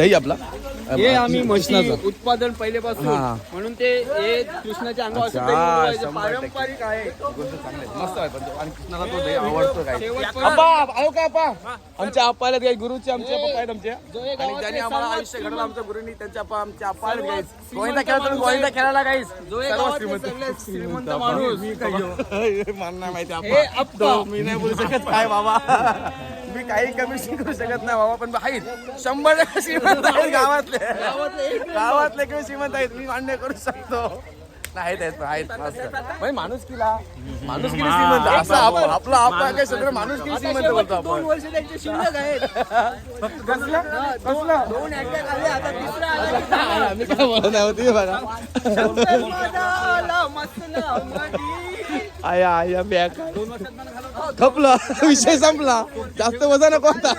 दही आपला हे आम्ही म्हशी कृष्णाचं. उत्पादन पहिलेपासून हा. म्हणून ते हे कृष्णाच्या अंगावर असं अच्छा, दही उडवायचं. 100% पारंपरिक आहे. गोष्ट चांगली आहे. मस्त आहे पण तो. आणि कृष्णाला तो दही आवडतो काय शेवटपर्यंत. आप्पा आयो का आप्पा आमच्या आप्पा आहेत काही गुरुचे आमचे पप्पा आहेत आमचे जो एक आणि गावातले ज्यांनी आम्हाला सर्वात आयुष्य घडलं आमच्या गुरुंनी त्यांच्या आमच्या आप्पा आहेत सर्वात गाईस गोविंदा खेळा तुम्ही श्रीमंत गोविंदा खेळायला गाईस जो एक सर्व गावातले श्रीमंत. सगळ्यात श्रीमंत माणूस मला नाही माहिती हे आप्पा आप्पा. तो मी नाही बोलू शकत काय बाबा मी काही कमी करू शकत नाही बाबा पण आहेत 100% श्रीमंत आहेत गावातले किंवा श्रीमंत आहेत मी मान्य करू शकतो आहेत मस्त म्हणजे माणुसकीला श्रीमंत असं आपलं आपण काय सगळं माणुसकी श्रीमंत बोलतो शेवटचे 2 आपण वर्ष त्यांचे शिल्लक आहेत. कसलं 2 अटॅक आले आता तिसरा आला. मी काय बोलत नाही होती बघा शंकरपदाला मसनामध्ये. आया बॅग खपला विषय संपला जास्त वजन नको होता